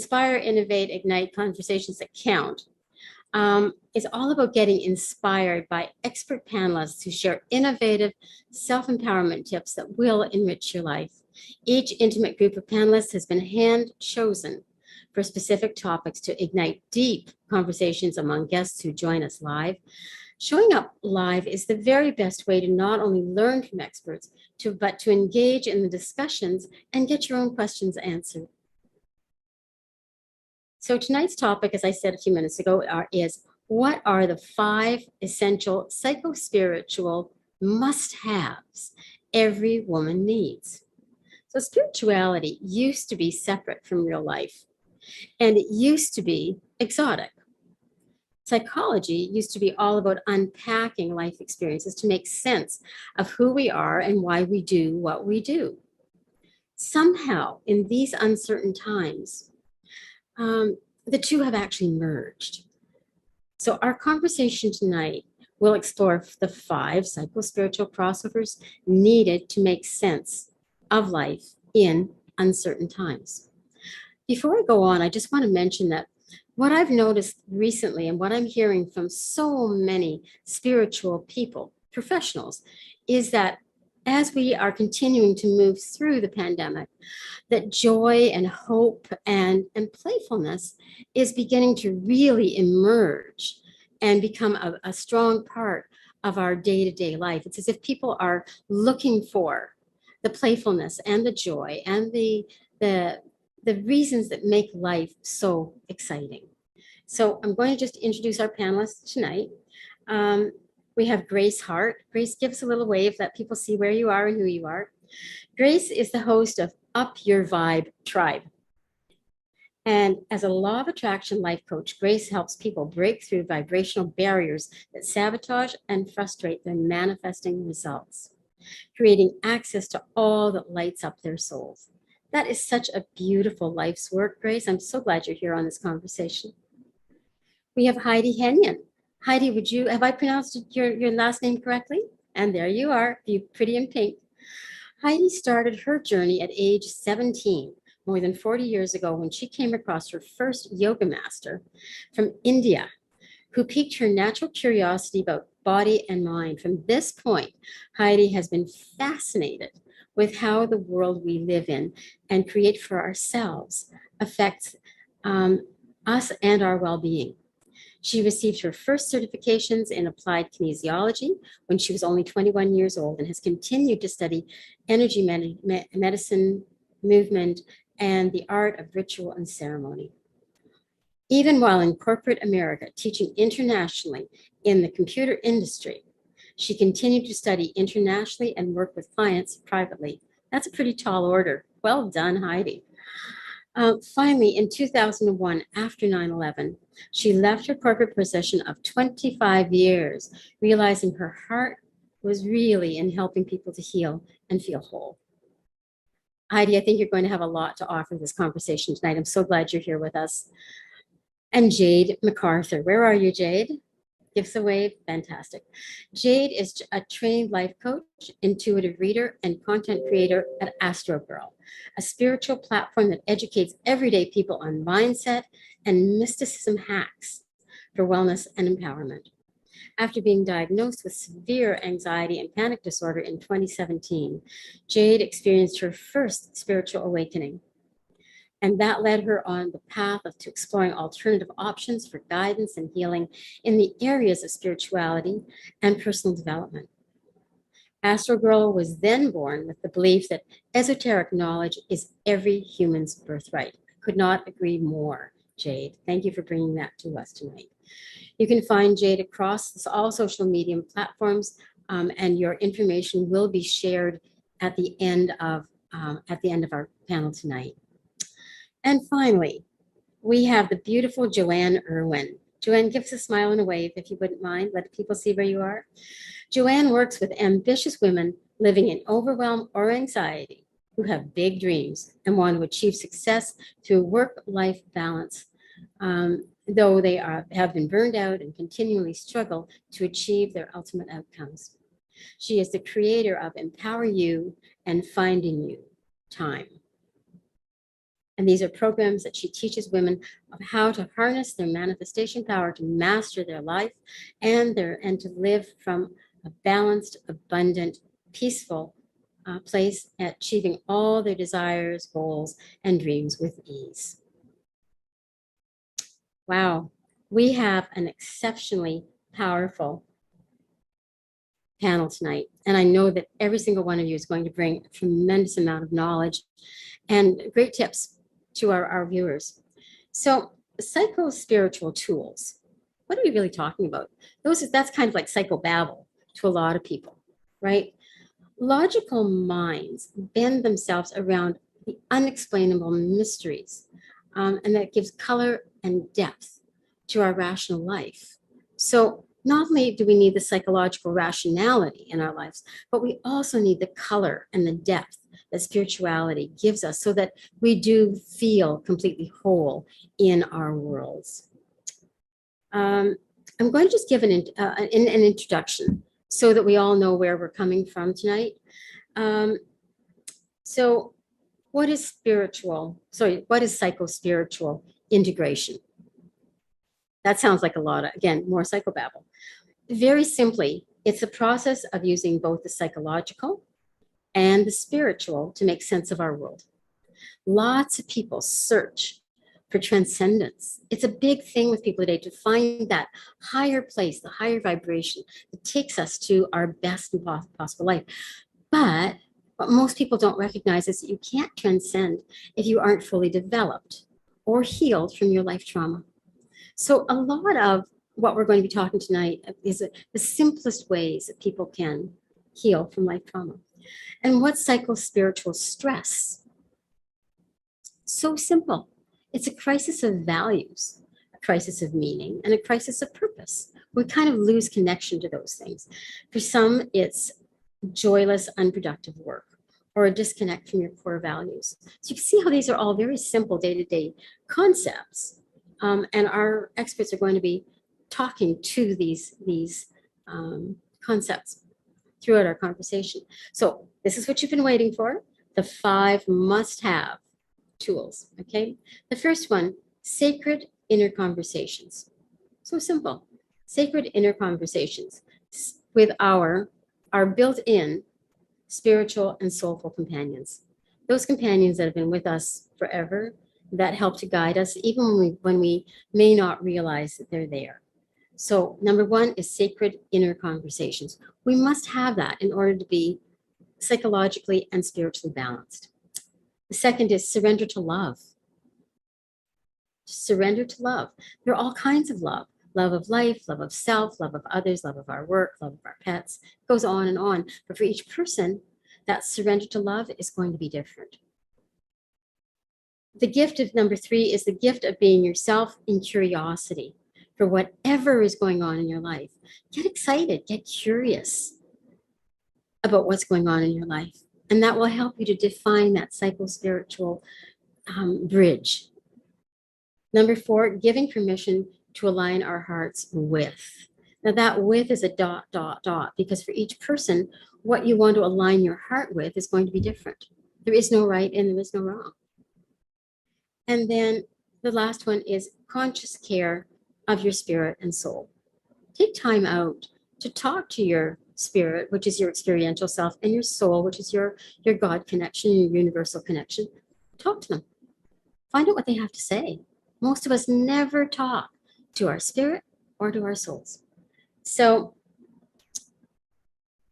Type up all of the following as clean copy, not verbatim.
Inspire, innovate, ignite conversations that count. It's all about getting inspired by expert panelists who share innovative self-empowerment tips that will enrich your life. Each intimate group of panelists has been hand-chosen for specific topics to ignite deep conversations among guests who join us live. Showing up live is the very best way to not only learn from experts, but to engage in the discussions and get your own questions answered. So tonight's topic, as I said a few minutes ago, is what are the 5 essential psycho-spiritual must-haves every woman needs? So spirituality used to be separate from real life, and it used to be exotic. Psychology used to be all about unpacking life experiences to make sense of who we are and why we do what we do. Somehow, in these uncertain times, the two have actually merged. So our conversation tonight will explore the 5 psycho-spiritual crossovers needed to make sense of life in uncertain times. Before I go on, I just want to mention that what I've noticed recently and what I'm hearing from so many spiritual people, professionals, is that as we are continuing to move through the pandemic, that joy and hope and playfulness is beginning to really emerge and become a strong part of our day-to-day life. It's as if people are looking for the playfulness and the joy and the reasons that make life so exciting. So I'm going to just introduce our panelists tonight. We have Grace Hart. Grace, give us a little wave, let people see where you are and who you are. Grace is the host of Up Your Vibe Tribe. And as a law of attraction life coach, Grace helps people break through vibrational barriers that sabotage and frustrate their manifesting results, creating access to all that lights up their souls. That is such a beautiful life's work, Grace. I'm so glad you're here on this conversation. We have Heidi Henyon. Heidi, have I pronounced your last name correctly? And there you are, you pretty in pink. Heidi started her journey at age 17, more than 40 years ago, when she came across her first yoga master from India, who piqued her natural curiosity about body and mind. From this point, Heidi has been fascinated with how the world we live in and create for ourselves affects us and our well-being. She received her first certifications in applied kinesiology when she was only 21 years old and has continued to study energy medicine, movement, and the art of ritual and ceremony. Even while in corporate America, teaching internationally in the computer industry, she continued to study internationally and work with clients privately. That's a pretty tall order. Well done, Heidi. Finally, in 2001, after 9/11, she left her corporate position of 25 years, realizing her heart was really in helping people to heal and feel whole. Heidi, I think you're going to have a lot to offer this conversation tonight. I'm so glad you're here with us. And Jade MacArthur. Where are you, Jade? Give us a wave. Fantastic. Jade is a trained life coach, intuitive reader, and content creator at ASTROGIRL, a spiritual platform that educates everyday people on mindset and mysticism hacks for wellness and empowerment. After being diagnosed with severe anxiety and panic disorder in 2017, Jade experienced her first spiritual awakening. And that led her on the path to exploring alternative options for guidance and healing in the areas of spirituality and personal development. ASTROGIRL was then born with the belief that esoteric knowledge is every human's birthright. I could not agree more, Jade. Thank you for bringing that to us tonight. You can find Jade across all social media platforms, and your information will be shared at the end of our panel tonight. And finally, we have the beautiful Joanne Irwin. Joanne, give us a smile and a wave if you wouldn't mind. Let people see where you are. Joanne works with ambitious women living in overwhelm or anxiety who have big dreams and want to achieve success through work-life balance, though they have been burned out and continually struggle to achieve their ultimate outcomes. She is the creator of Empower You and Finding You Time. And these are programs that she teaches women of how to harness their manifestation power to master their life and to live from a balanced, abundant, peaceful place, achieving all their desires, goals, and dreams with ease. Wow, we have an exceptionally powerful panel tonight. And I know that every single one of you is going to bring a tremendous amount of knowledge and great tips to our viewers. So psycho-spiritual tools, what are we really talking about? That's kind of like psychobabble to a lot of people, right? Logical minds bend themselves around the unexplainable mysteries, and that gives color and depth to our rational life. So not only do we need the psychological rationality in our lives, but we also need the color and the depth that spirituality gives us so that we do feel completely whole in our worlds. I'm going to just give an introduction so that we all know where we're coming from tonight. So what is psycho-spiritual integration? That sounds like a lot of, again, more psychobabble. Very simply, it's a process of using both the psychological and the spiritual to make sense of our world. Lots of people search for transcendence. It's a big thing with people today to find that higher place, the higher vibration that takes us to our best possible life. But what most people don't recognize is that you can't transcend if you aren't fully developed or healed from your life trauma. So a lot of what we're going to be talking tonight is the simplest ways that people can heal from life trauma. And what's psycho-spiritual stress? So simple. It's a crisis of values, a crisis of meaning, and a crisis of purpose. We kind of lose connection to those things. For some, it's joyless, unproductive work or a disconnect from your core values. So you can see how these are all very simple day-to-day concepts. And our experts are going to be talking to these concepts throughout our conversation. So this is what you've been waiting for, the 5 must-have tools, okay? The first one, sacred inner conversations. So simple, sacred inner conversations with our built-in spiritual and soulful companions. Those companions that have been with us forever, that help to guide us even when we may not realize that they're there. So number 1 is sacred inner conversations. We must have that in order to be psychologically and spiritually balanced. The second is surrender to love. Surrender to love. There are all kinds of love. Love of life, love of self, love of others, love of our work, love of our pets. It goes on and on. But for each person, that surrender to love is going to be different. The gift of number 3 is the gift of being yourself in curiosity for whatever is going on in your life. Get excited, get curious about what's going on in your life. And that will help you to define that psycho-spiritual bridge. Number 4, giving permission to align our hearts with. Now that with is a ... because for each person, what you want to align your heart with is going to be different. There is no right and there is no wrong. And then the last one is conscious care of your spirit and soul. Take time out to talk to your spirit, which is your experiential self, and your soul, which is your God connection, your universal connection. Talk to them. Find out what they have to say. Most of us never talk to our spirit or to our souls. So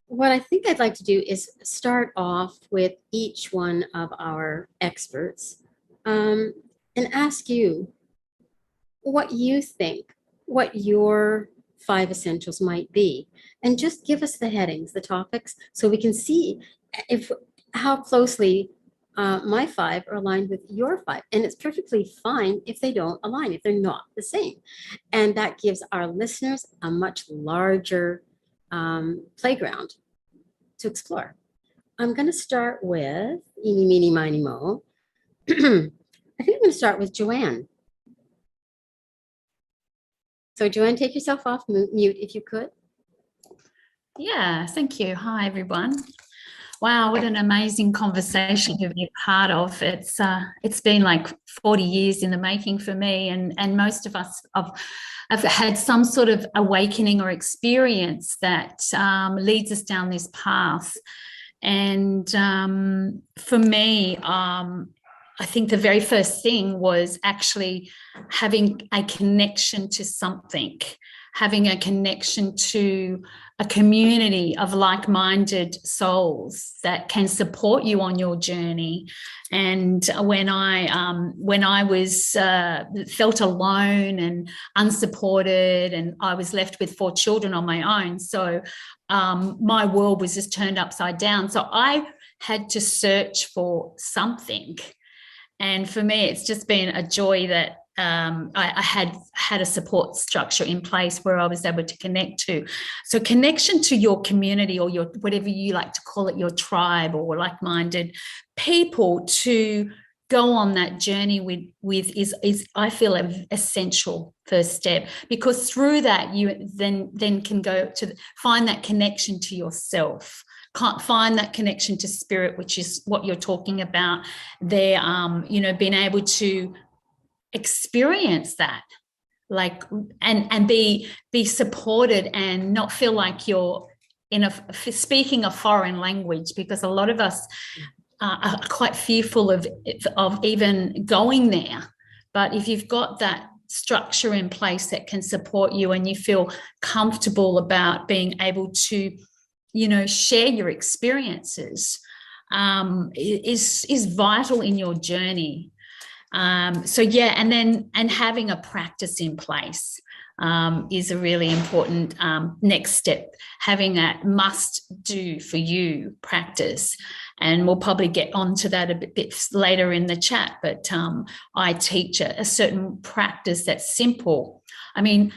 what I think I'd like to do is start off with each one of our experts and ask you what you think, what your 5 essentials might be, and just give us the headings, the topics, so we can see how closely my 5 are aligned with your 5. And it's perfectly fine if they don't align, if they're not the same. And that gives our listeners a much larger playground to explore. I'm going to start with eeny, meeny, miny, mo. I think I'm going to start with Joanne. So Joanne, take yourself off mute if you could. Yeah, thank you. Hi, everyone. Wow, what an amazing conversation to be a part of. It's been like 40 years in the making for me, and most of us have had some sort of awakening or experience that leads us down this path. And for me, I think the very first thing was actually having a connection to something, having a connection to a community of like-minded souls that can support you on your journey. And when I was felt alone and unsupported, and I was left with 4 children on my own, so my world was just turned upside down. So I had to search for something. And for me, it's just been a joy that I had a support structure in place where I was able to connect to. So connection to your community, or your, whatever you like to call it, your tribe or like-minded people to go on that journey with is I feel an essential first step, because through that you then can go to find that connection to yourself. Can't find that connection to spirit, which is what you're talking about there. Being able to experience that, like, and be supported, and not feel like you're speaking a foreign language, because a lot of us are quite fearful of even going there. But if you've got that structure in place that can support you, and you feel comfortable about being able to share your experiences, is vital in your journey. And having a practice in place is a really important next step. Having a must do for you practice, and we'll probably get onto that a bit later in the chat, but I teach a certain practice that's simple. I mean,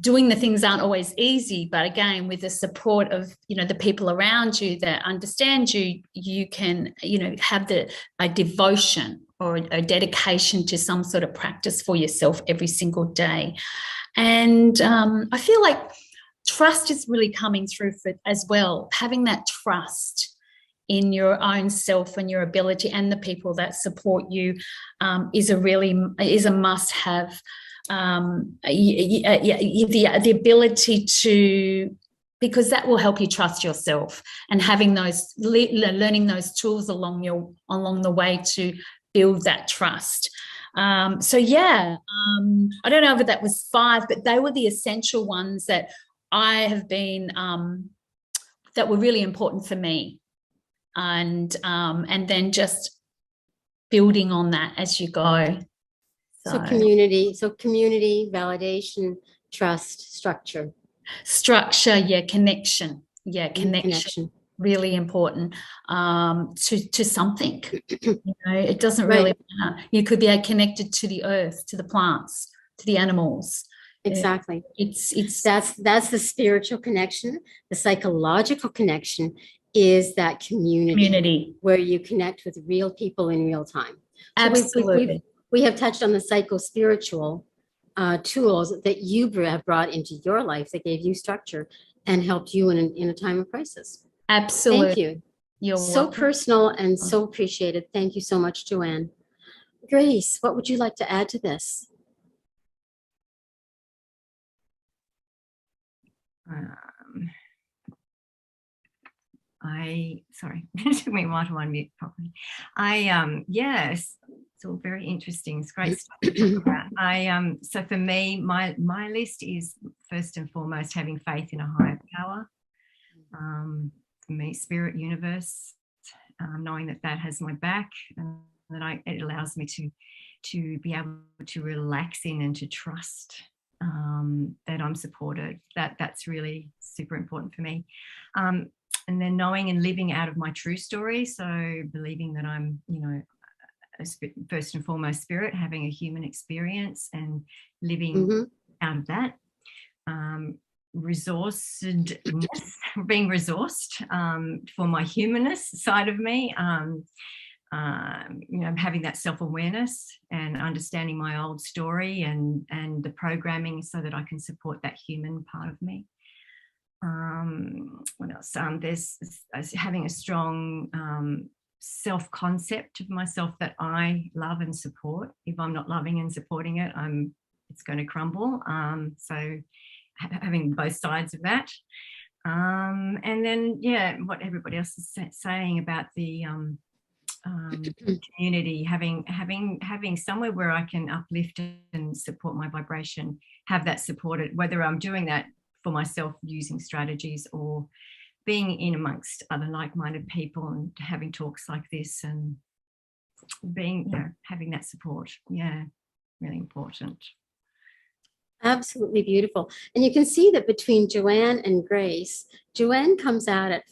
doing the things aren't always easy, but again, with the support of the people around you that understand you, you can have a devotion or a dedication to some sort of practice for yourself every single day. And I feel like trust is really coming through as well. Having that trust in your own self and your ability, and the people that support you is a must-have. The ability to, because that will help you trust yourself, and having those learning those tools along the way to build that trust. I don't know if that was 5, but they were the essential ones that I have been that were really important for me, and then just building on that as you go. So community, validation, trust, structure. Connection. Connection. Really important to something. It doesn't really matter. You could be connected to the earth, to the plants, to the animals. Exactly. That's the spiritual connection. The psychological connection is that community where you connect with real people in real time. So absolutely. We have touched on the psycho-spiritual tools that you have brought into your life that gave you structure and helped you in a time of crisis. Absolutely. Thank you. You're so welcome. Personal and so appreciated. Thank you so much, Joanne. Grace, what would you like to add to this? Sorry, it took me a while to unmute properly. Yes, it's all very interesting. It's great stuff to talk about. So for me, my list is first and foremost having faith in a higher power. For me, spirit, universe, knowing that has my back, and that it allows me to be able to relax in and to trust that I'm supported. That's really super important for me. And then knowing and living out of my true story. So believing that I'm, first and foremost spirit, having a human experience and living out of that. Resourcedness, being resourced for my humanness side of me. Having that self-awareness and understanding my old story and the programming so that I can support that human part of me. what else? There's having a strong self-concept of myself that I love and support. If I'm not loving and supporting it, it's going to crumble. So having both sides of that. And then, yeah, what everybody else is saying about the community, having somewhere where I can uplift and support my vibration, have that supported, whether I'm doing that for myself using strategies or being in amongst other like-minded people and having talks like this and being, having that support. Yeah, really important. Absolutely beautiful. And you can see that between Joanne and Grace, Joanne comes at it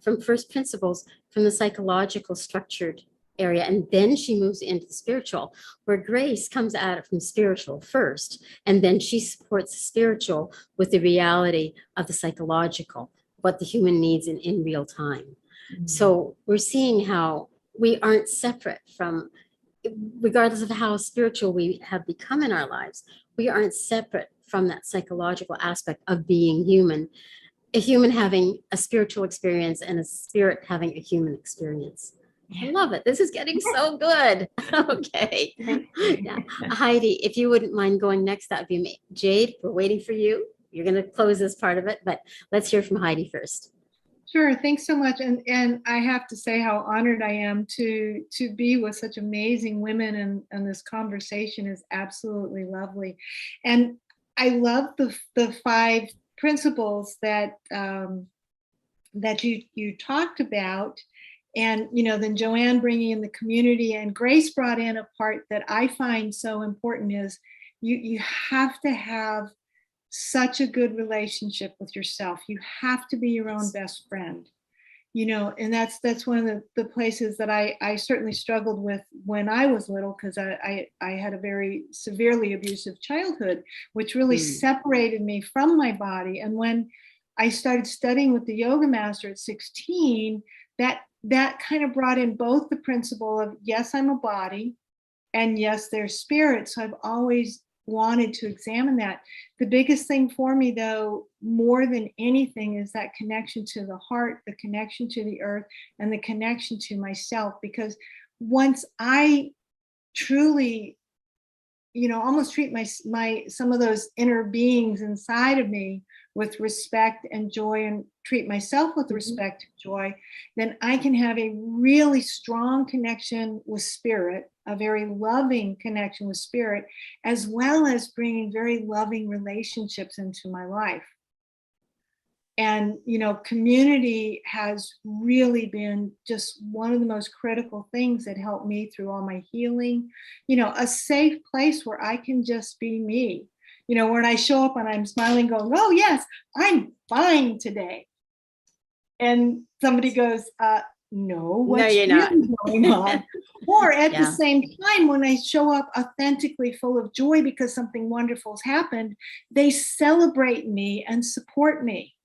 from first principles, from the psychological structured area, and then she moves into the spiritual, where Grace comes at it from spiritual first, and then she supports the spiritual with the reality of the psychological, what the human needs in real time. So we're seeing how we aren't separate from, regardless of how spiritual we have become in our lives, we aren't separate from that psychological aspect of being human, a human having a spiritual experience and a spirit having a human experience. I love it. This is getting so good. Okay. Yeah. Heidi, if you wouldn't mind going next, that would be me. Jade, we're waiting for you. You're going to close this part of it, but let's hear from Heidi first. Sure, thanks so much. And I have to say how honored I am to be with such amazing women, and this conversation is absolutely lovely. And I love the 5 principles that that you talked about. And, then Joanne bringing in the community, and Grace brought in a part that I find so important is you have to have such a good relationship with yourself. You have to be your own best friend, and that's one of the places that I certainly struggled with when I was little, because I had a very severely abusive childhood, which really separated me from my body. And when I started studying with the yoga master at 16, that kind of brought in both the principle of, yes, I'm a body, and yes, there's spirit. So I've always wanted to examine that. The biggest thing for me, though, more than anything, is that connection to the heart, the connection to the earth, and the connection to myself. Because once I truly, almost treat my some of those inner beings inside of me with respect and joy, and treat myself with respect and joy, then I can have a really strong connection with spirit, a very loving connection with spirit, as well as bringing very loving relationships into my life. And, community has really been just one of the most critical things that helped me through all my healing. A safe place where I can just be me. When I show up and I'm smiling, going, oh, yes, I'm fine today. And somebody goes, no, what's really going on? Or at the same time, when I show up authentically full of joy because something wonderful's happened, they celebrate me and support me.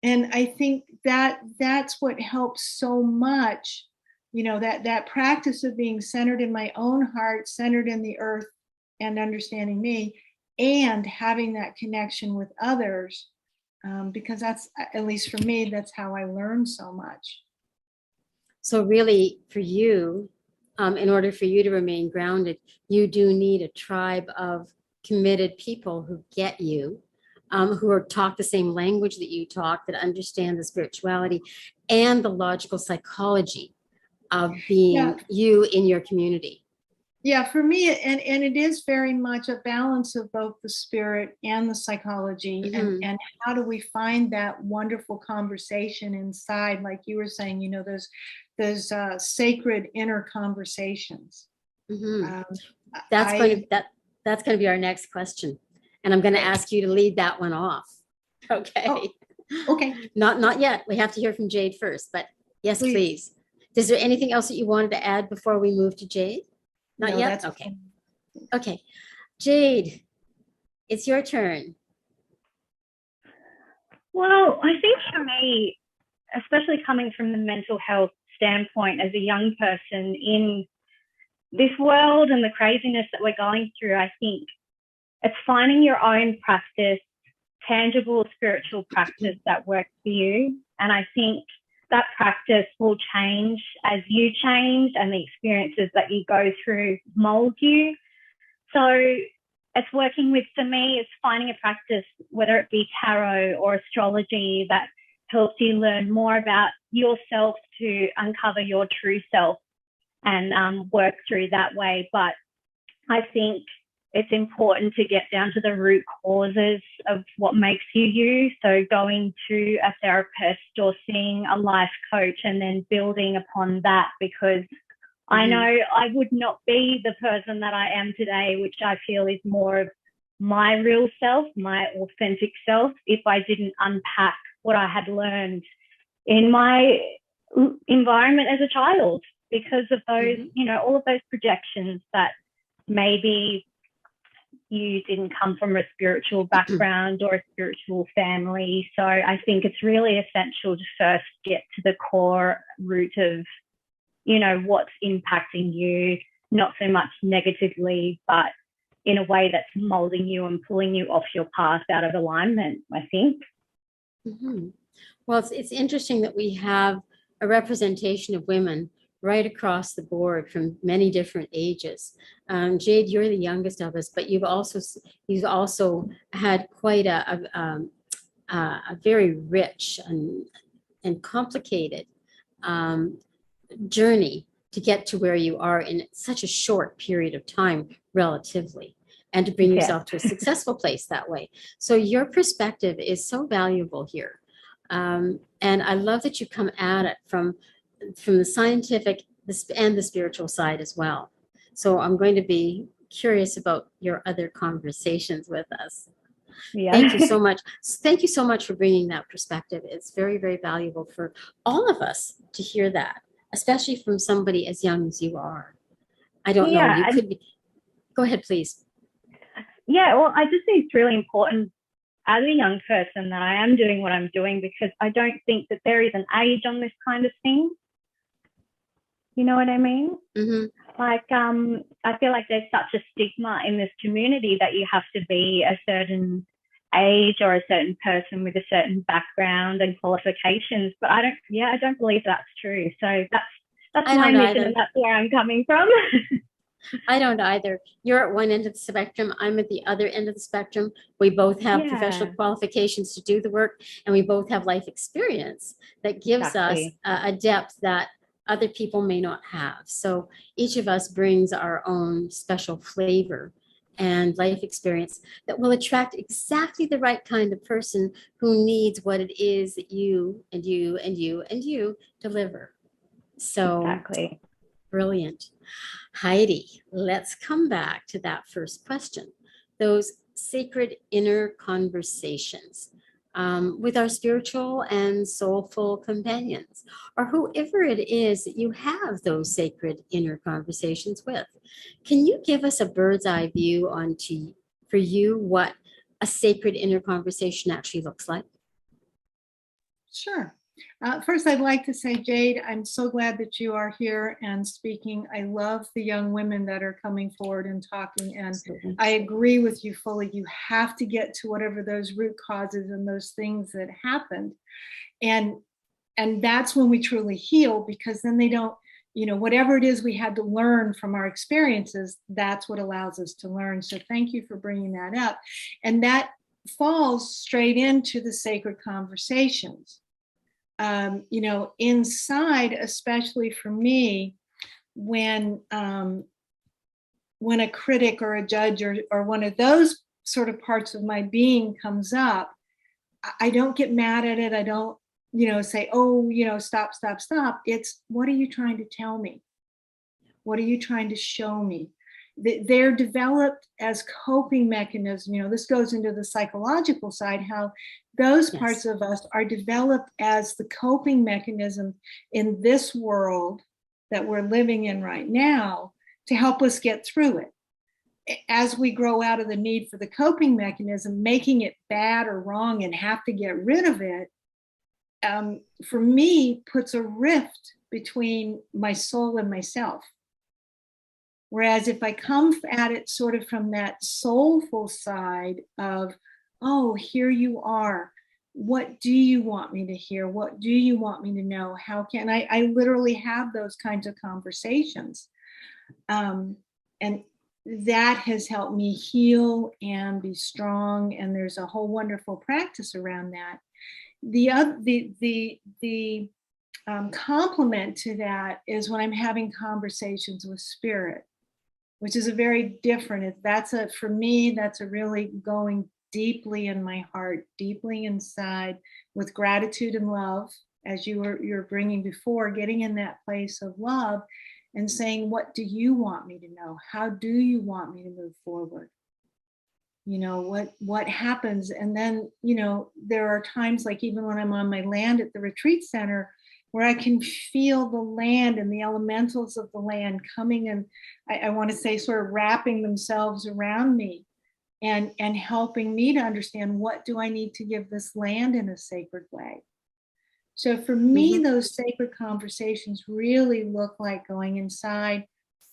And I think that's what helps so much, that practice of being centered in my own heart, centered in the earth, and understanding me, and having that connection with others, because that's, at least for me, that's how I learn so much. So really, for you, in order for you to remain grounded, you do need a tribe of committed people who get you, who talk the same language that you talk, that understand the spirituality and the logical psychology of being you in your community. Yeah, for me, and it is very much a balance of both the spirit and the psychology, and how do we find that wonderful conversation inside, like you were saying, those sacred inner conversations. That's going to be our next question, and I'm going to ask you to lead that one off. Okay. Oh, okay. Not yet. We have to hear from Jade first, but yes, please. Is there anything else that you wanted to add before we move to Jade? Not yet? Okay. Okay. Jade, it's your turn. Well, I think for me, especially coming from the mental health standpoint as a young person in this world and the craziness that we're going through, I think it's finding your own practice tangible spiritual practice that works for you. And I think that practice will change as you change and the experiences that you go through mold you. So it's working with, for me, it's finding a practice, whether it be tarot or astrology, that helps you learn more about yourself to uncover your true self and work through that way. But I think it's important to get down to the root causes of what makes you you. So going to a therapist or seeing a life coach and then building upon that, because I know I would not be the person that I am today, which I feel is more of my real self, my authentic self, if I didn't unpack what I had learned in my environment as a child, because of those, you know, all of those projections that maybe you didn't come from a spiritual background or a spiritual family. So I think it's really essential to first get to the core root of, you know, what's impacting you, not so much negatively, but in a way that's molding you and pulling you off your path out of alignment, I think. Well, it's interesting that we have a representation of women right across the board from many different ages. Jade, you're the youngest of us, but you've also had quite a very rich and complicated journey to get to where you are in such a short period of time, relatively, and to bring yourself to a successful place that way. So your perspective is so valuable here. And I love that you come at it from the scientific and the spiritual side as well. So I'm going to be curious about your other conversations with us. Thank you so much. Thank you so much for bringing that perspective. It's very, very valuable for all of us to hear that, especially from somebody as young as you are. I don't know. You could be. Go ahead, please. Yeah, well, I just think it's really important as a young person that I am doing what I'm doing, because I don't think that there is an age on this kind of thing. You know what I mean? Like, I feel like there's such a stigma in this community that you have to be a certain age or a certain person with a certain background and qualifications. But I don't believe that's true. So that's my mission, and that's where I'm coming from. I don't either. You're at one end of the spectrum. I'm at the other end of the spectrum. We both have professional qualifications to do the work, and we both have life experience that gives us a depth that other people may not have. So each of us brings our own special flavor and life experience that will attract exactly the right kind of person who needs what it is that you and you and you and you deliver. So brilliant. Heidi, let's come back to that first question. Those sacred inner conversations with our spiritual and soulful companions, or whoever it is that you have those sacred inner conversations with. Can you give us a bird's eye view for you, what a sacred inner conversation actually looks like? Sure. First, I'd like to say, Jade, I'm so glad that you are here and speaking. I love the young women that are coming forward and talking, and I agree with you fully. You have to get to whatever those root causes and those things that happened. And that's when we truly heal, because then they don't, you know, whatever it is we had to learn from our experiences, that's what allows us to learn. So thank you for bringing that up. And that falls straight into the sacred conversations. You know, inside, especially for me, when a critic or a judge or one of those sort of parts of my being comes up, I don't get mad at it. I don't, you know, say, oh, you know, stop. It's, what are you trying to tell me? What are you trying to show me? They're developed as coping mechanisms. You know, this goes into the psychological side, how those parts of us are developed as the coping mechanism in this world that we're living in right now to help us get through it. As we grow out of the need for the coping mechanism, making it bad or wrong and have to get rid of it, for me, puts a rift between my soul and myself. Whereas if I come at it sort of from that soulful side of, oh, here you are. What do you want me to hear? What do you want me to know? How can I literally have those kinds of conversations. And that has helped me heal and be strong. And there's a whole wonderful practice around that. The complement to that is when I'm having conversations with spirit, which is a very different, for me, that's a really going deeply in my heart, deeply inside, with gratitude and love, as you're bringing before, getting in that place of love and saying, what do you want me to know? How do you want me to move forward? What happens? And then, there are times, like even when I'm on my land at the retreat center, where I can feel the land and the elementals of the land coming, and I want to say sort of wrapping themselves around me and helping me to understand, what do I need to give this land in a sacred way? So for me, those sacred conversations really look like going inside,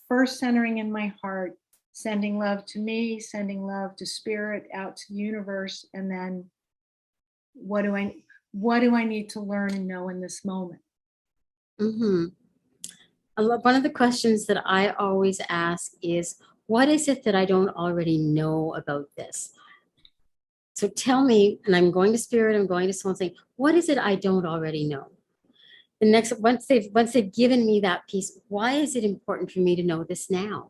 first centering in my heart, sending love to me, sending love to spirit, out to the universe, and then what do I need to learn and know in this moment? One of the questions that I always ask is, what is it that I don't already know about this? So tell me, and I'm going to spirit, I'm going to soul, and saying, what is it I don't already know? The next, once they've given me that piece, why is it important for me to know this now?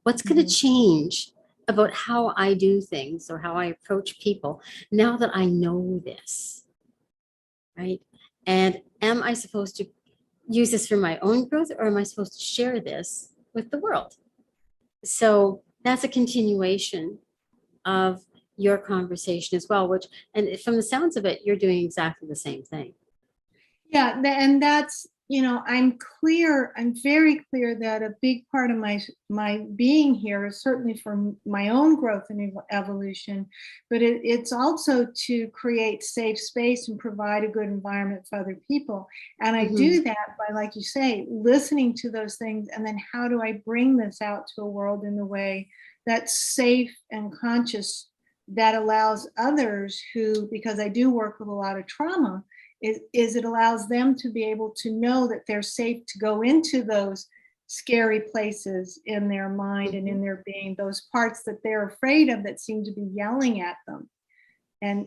What's going to change about how I do things or how I approach people now that I know this, right? And am I supposed to use this for my own growth, or am I supposed to share this with the world? So that's a continuation of your conversation as well, and from the sounds of it, you're doing exactly the same thing. Yeah, and that's, I'm very clear that a big part of my being here is certainly for my own growth and evolution, but it's also to create safe space and provide a good environment for other people. And I do that by, like you say, listening to those things, and then how do I bring this out to a world in a way that's safe and conscious, that allows others who, because I do work with a lot of trauma, is it allows them to be able to know that they're safe to go into those scary places in their mind and in their being, those parts that they're afraid of that seem to be yelling at them. And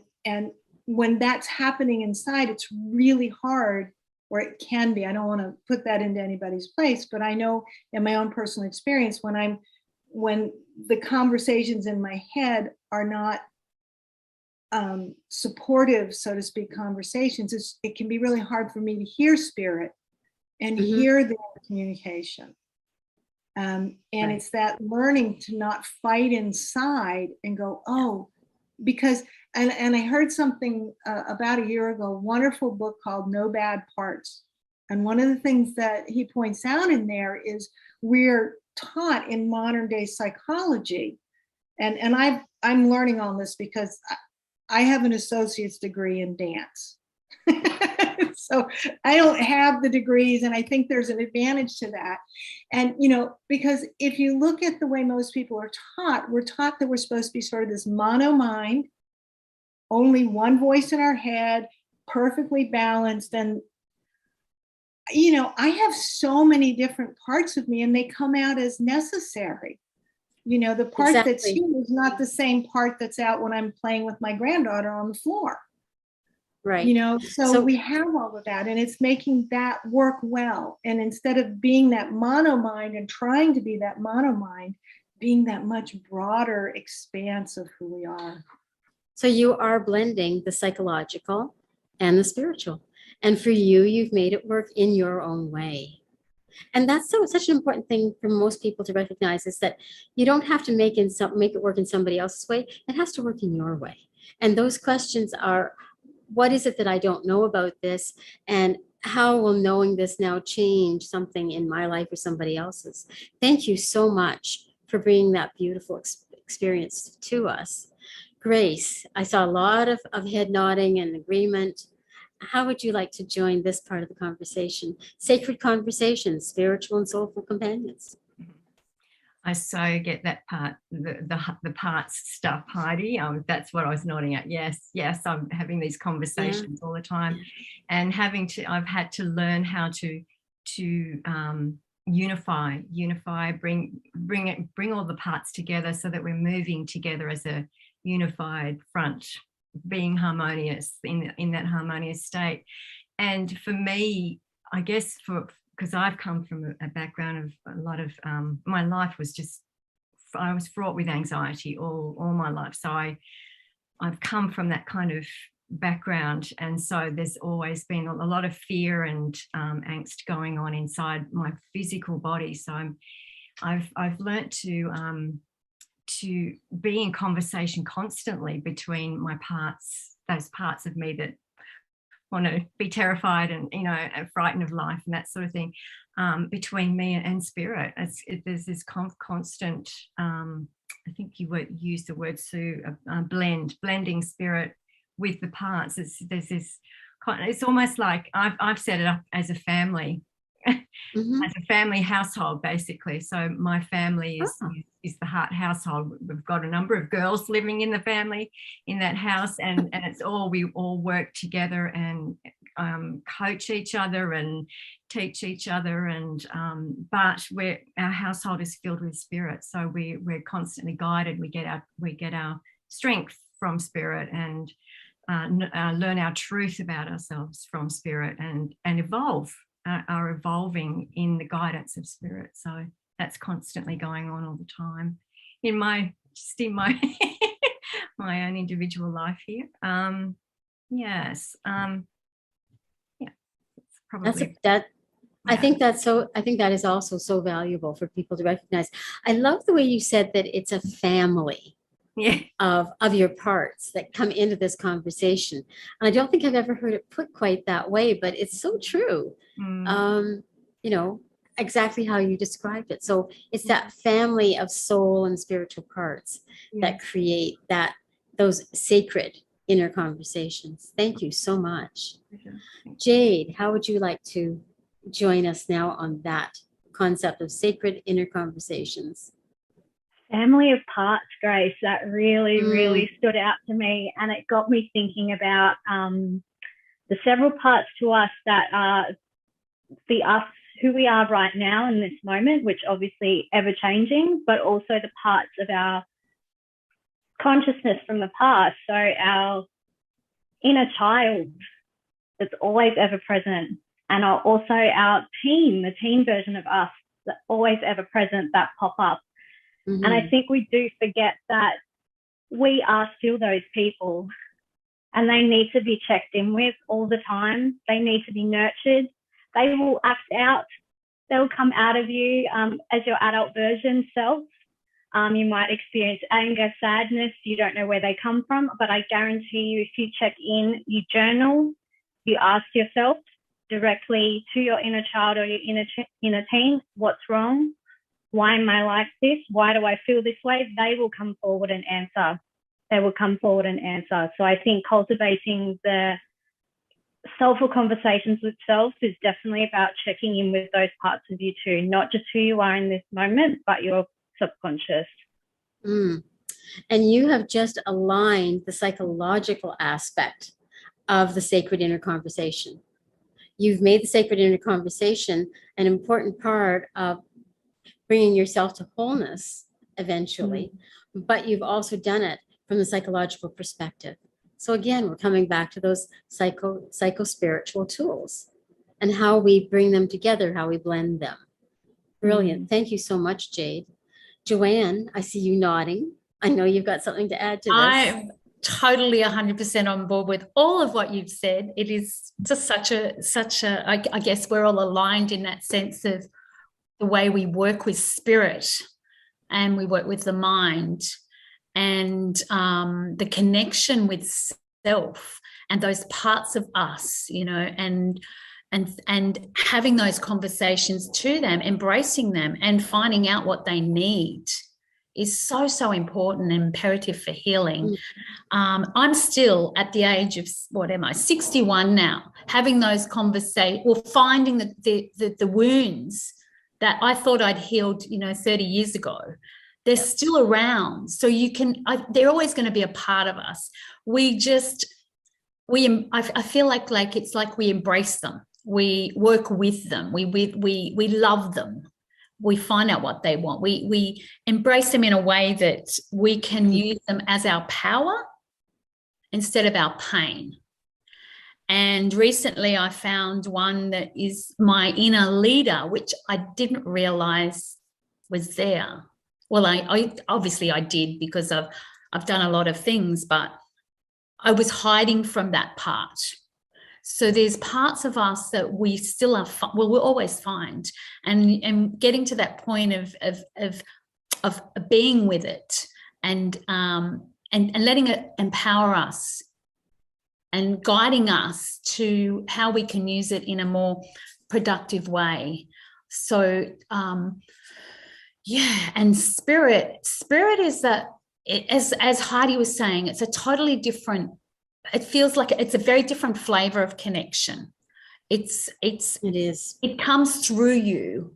when that's happening inside, it's really hard, or it can be. I don't want to put that into anybody's place, but I know in my own personal experience, when the conversations in my head are not supportive, so to speak, conversations, it can be really hard for me to hear spirit and hear their communication. And it's that learning to not fight inside and go, oh, because, and I heard something about a year ago, a wonderful book called No Bad Parts. And one of the things that he points out in there is we're taught in modern day psychology, and I'm learning on this because I have an associate's degree in dance. So I don't have the degrees, and I think there's an advantage to that. And, because if you look at the way most people are taught, we're taught that we're supposed to be sort of this mono mind, only one voice in our head, perfectly balanced. And, I have so many different parts of me, and they come out as necessary. The part that's here is not the same part that's out when I'm playing with my granddaughter on the floor. Right. So we have all of that, and it's making that work well. And instead of being that mono mind and trying to be that mono mind, being that much broader expanse of who we are. So you are blending the psychological and the spiritual. And for you, you've made it work in your own way. And that's such an important thing for most people to recognize, is that you don't have to make it work in somebody else's way. It has to work in your way. And those questions are, what is it that I don't know about this? And how will knowing this now change something in my life or somebody else's? Thank you so much for bringing that beautiful experience to us. Grace, I saw a lot of head nodding and agreement. How would you like to join this part of the conversation? Sacred conversations, spiritual and soulful companions. I so get that part, the parts stuff, Heidi. That's what I was nodding at. Yes, I'm having these conversations all the time, and I've had to learn how to unify, bring all the parts together so that we're moving together as a unified front, being harmonious in that harmonious state. And for me, I guess because I've come from a background of a lot of my life I was fraught with anxiety all my life. So I've come from that kind of background, and so there's always been a lot of fear and angst going on inside my physical body. So I've learnt to be in conversation constantly between my parts, those parts of me that want to be terrified and frightened of life and that sort of thing, between me and spirit. There's this constant, I think you used the word, Sue, blending spirit with the parts. There's this it's almost like I've set it up as a family, as a family household, basically. So my family is the Heart household. We've got a number of girls living in the family in that house, and we all work together and coach each other and teach each other, and but our household is filled with spirit, so we're constantly guided. We get our strength from spirit, and learn our truth about ourselves from spirit, and are evolving in the guidance of spirit. So that's constantly going on all the time in my my own individual life here. Yes. Yeah, it's probably that. I think that is also so valuable for people to recognize. I love the way you said that it's a family of your parts that come into this conversation. And I don't think I've ever heard it put quite that way, but it's so true. Exactly how you described it. So it's that family of soul and spiritual parts that create those sacred inner conversations. Thank you so much. Jade, how would you like to join us now on that concept of sacred inner conversations? Family of parts, Grace, that really stood out to me, and it got me thinking about the several parts to us that are the us who we are right now in this moment, which obviously ever changing, but also the parts of our consciousness from the past. So our inner child that's always ever present, and also our the teen version of us that always ever present, that pop up. And I think we do forget that we are still those people, and they need to be checked in with all the time. They need to be nurtured. They will act out. They'll come out of you as your adult version self. You might experience anger, sadness. You don't know where they come from, but I guarantee you, if you check in, you journal, you ask yourself directly to your inner child or your inner teen, what's wrong? Why am I like this? Why do I feel this way? They will come forward and answer. So I think cultivating the soulful conversations with self is definitely about checking in with those parts of you too, not just who you are in this moment, but your subconscious. And you have just aligned the psychological aspect of the sacred inner conversation. You've made the sacred inner conversation an important part of bringing yourself to wholeness eventually, but you've also done it from the psychological perspective. So again, we're coming back to those psycho-spiritual tools and how we bring them together, how we blend them. Brilliant. Thank you so much, Jade. Joanne, I see you nodding. I know you've got something to add to this. I'm totally 100% on board with all of what you've said. It is just such a, I guess we're all aligned in that sense of the way we work with spirit and we work with the mind, and the connection with self and those parts of us, and having those conversations to them, embracing them and finding out what they need is so important and imperative for healing. I'm still at the age of, 61 now, having those conversations, or finding the wounds that I thought I'd healed, 30 years ago, they're still around. So they're always going to be a part of us. I feel like it's like we embrace them. We work with them. We love them. We find out what they want. We embrace them in a way that we can use them as our power instead of our pain. And recently I found one that is my inner leader, which I didn't realize was there. Well, I obviously I did, because I've done a lot of things, but I was hiding from that part. So there's parts of us that we still are, we'll always find, and getting to that point of being with it and letting it empower us and guiding us to how we can use it in a more productive way. So and spirit is that, as Heidi was saying, it's a totally different, it feels like it's a very different flavor of connection. It is. It comes through you.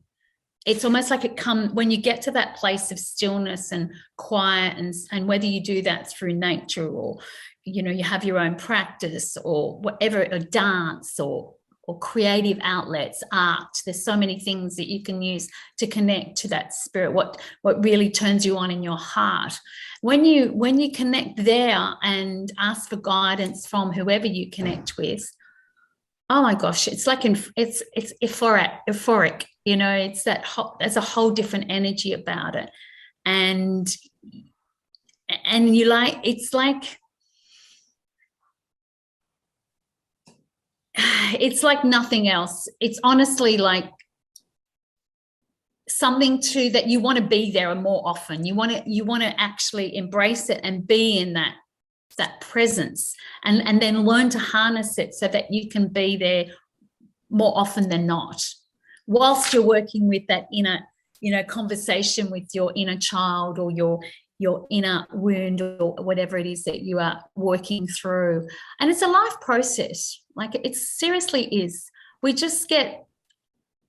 It's almost like when you get to that place of stillness and quiet, and whether you do that through nature, or you have your own practice, or whatever, or dance, or creative outlets, art. There's so many things that you can use to connect to that spirit, what really turns you on in your heart. When you connect there and ask for guidance from whoever you connect with, oh my gosh, it's like it's euphoric. It's there's a whole different energy about it, and it's like nothing else. It's honestly like something that you want to be there more often. You want to actually embrace it and be in that presence, and then learn to harness it so that you can be there more often than not, whilst you're working with that inner, conversation with your inner child, or your inner wound, or whatever it is that you are working through. And it's a life process. Like, it seriously is. We just get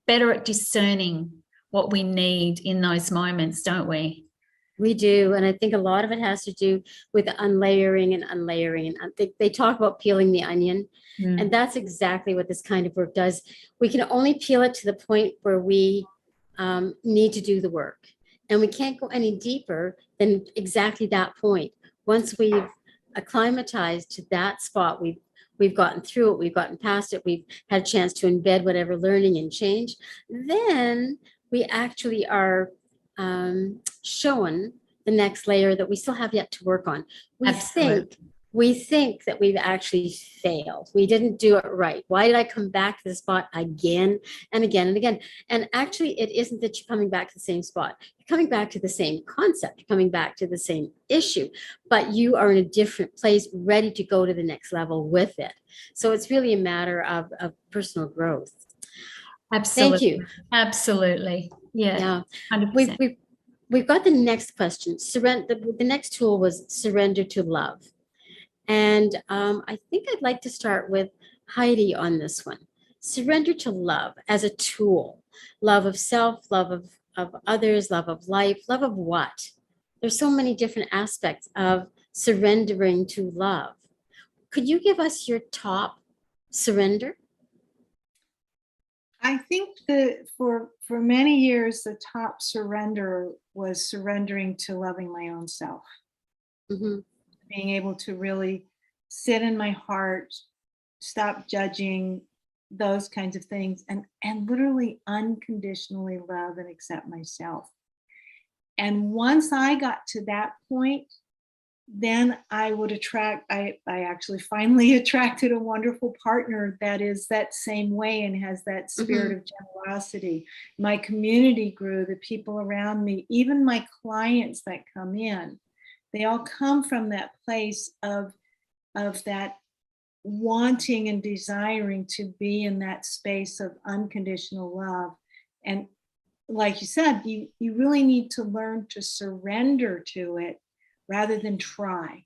better at discerning what we need in those moments, don't we? We do. And I think a lot of it has to do with unlayering and unlayering. And they talk about peeling the onion. And that's exactly what this kind of work does. We can only peel it to the point where we need to do the work. And we can't go any deeper than exactly that point. Once we've acclimatized to that spot, we've gotten through it, we've gotten past it, we've had a chance to embed whatever learning and change, then we actually are shown the next layer that we still have yet to work on. We think that we've actually failed. We didn't do it right. Why did I come back to the spot again and again and again? And actually, it isn't that you're coming back to the same spot. You're coming back to the same concept. You're coming back to the same issue, but you are in a different place, ready to go to the next level with it. So it's really a matter of personal growth. Absolutely. Thank you. Absolutely. Yeah. 100%. We've got the next question. The next tool was surrender to love. And I think I'd like to start with Heidi on this one. Surrender to love as a tool. Love of self, love of others, love of life, love of what? There's so many different aspects of surrendering to love. Could you give us your top surrender? I think that for many years, the top surrender was surrendering to loving my own self. Mm-hmm. Being able to really sit in my heart, stop judging, those kinds of things, and literally unconditionally love and accept myself. And once I got to that point, then I would I actually finally attracted a wonderful partner that is that same way and has that spirit of generosity. My community grew, the people around me, even my clients that come in, they all come from that place of that wanting and desiring to be in that space of unconditional love. And like you said, you really need to learn to surrender to it rather than try.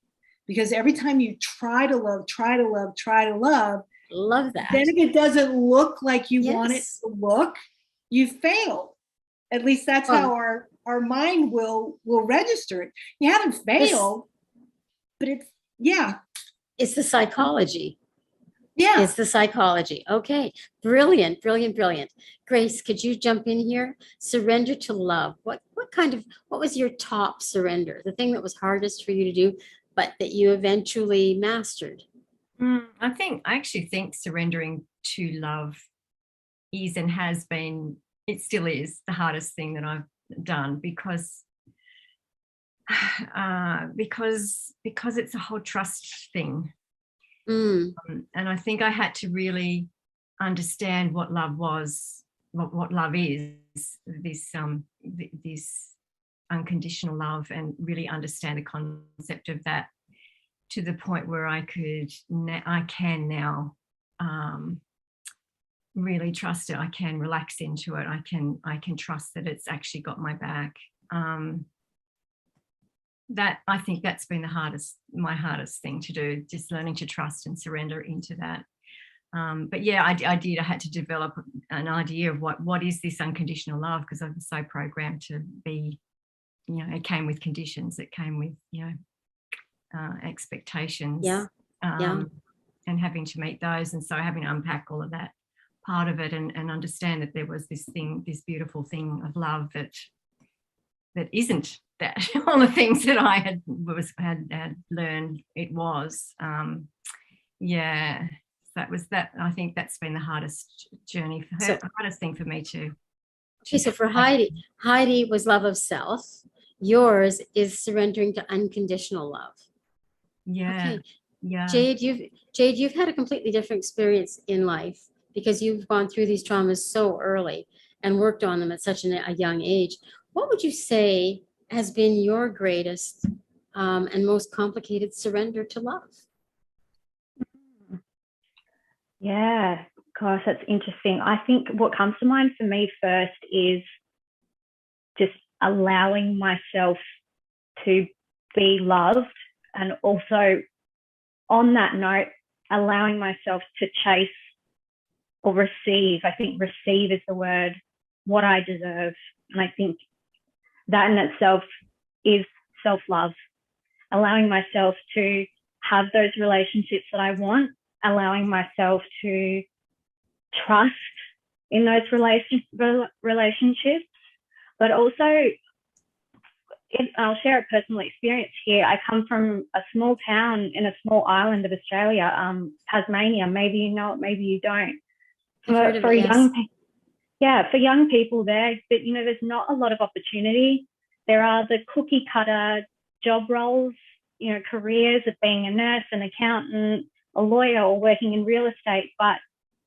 Because every time you try to love, love that. Then if it doesn't look like you want it to look, you failed. At least that's how our mind will register it. You haven't failed, but it's, yeah. It's the psychology. Yeah. It's the psychology. Okay. Brilliant, brilliant, brilliant. Grace, could you jump in here? Surrender to love. What was your top surrender? The thing that was hardest for you to do, but that you eventually mastered? I actually think surrendering to love is and has been, it still is the hardest thing that I've done, because it's a whole trust thing. And I think I had to really understand what love was, what love is, this unconditional love, and really understand the concept of that, to the point where I can now really trust it. I can relax into it. I can trust that it's actually got my back. That, I think that's been my hardest thing to do, just learning to trust and surrender into that. But yeah, I had to develop an idea of what is this unconditional love, because I was so programmed to be, it came with conditions, it came with, expectations, and having to meet those. And so having to unpack all of that part of it, and understand that there was this beautiful thing of love that isn't that all the things that I had learned it was. That was that. I think that's been the hardest journey for her, the hardest thing for me too. Okay, so for Heidi was love of self. Yours is surrendering to unconditional love. Yeah. Okay. Yeah. Jade, you've had a completely different experience in life, because you've gone through these traumas so early and worked on them at such a young age. What would you say has been your greatest and most complicated surrender to love? Yeah, gosh, that's interesting. I think what comes to mind for me first is just allowing myself to be loved, and also, on that note, allowing myself to chase or receive. I think receive is the word, what I deserve. And I think that in itself is self-love, allowing myself to have those relationships that I want, allowing myself to trust in those relationships, but also, I'll share a personal experience here. I come from a small town in a small island of Australia, Tasmania. Maybe you know it, maybe you don't. For young people there, but there's not a lot of opportunity. There are the cookie cutter job roles, careers of being a nurse, an accountant, a lawyer, or working in real estate. But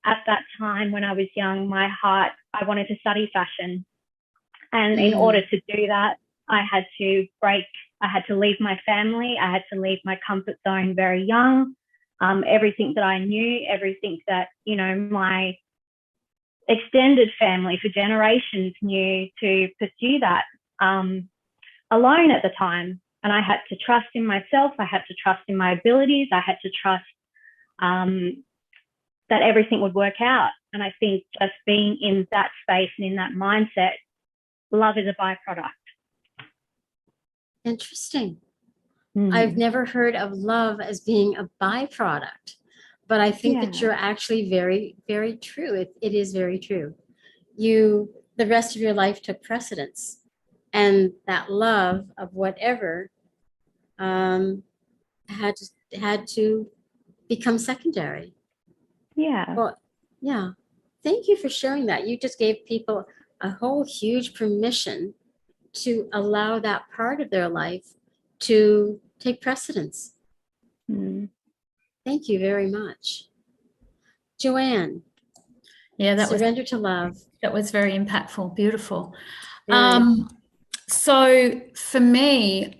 at that time, when I was young, I wanted to study fashion. And in order to do that, I had to leave my family. I had to leave my comfort zone very young. Everything that I knew, everything that, my extended family for generations knew, to pursue that alone at the time. And I had to trust in myself. I had to trust in my abilities. I had to trust that everything would work out. And I think just being in that space and in that mindset, love is a byproduct. Interesting. I've never heard of love as being a byproduct, but I think that you're actually very, very true. It is very true. The rest of your life took precedence, and that love of whatever had to become secondary. Yeah. Well, yeah. Thank you for sharing that. You just gave people a whole huge permission to allow that part of their life to take precedence. Thank you very much. Joanne. Yeah, surrender to love. That was very impactful, beautiful. Very. So for me,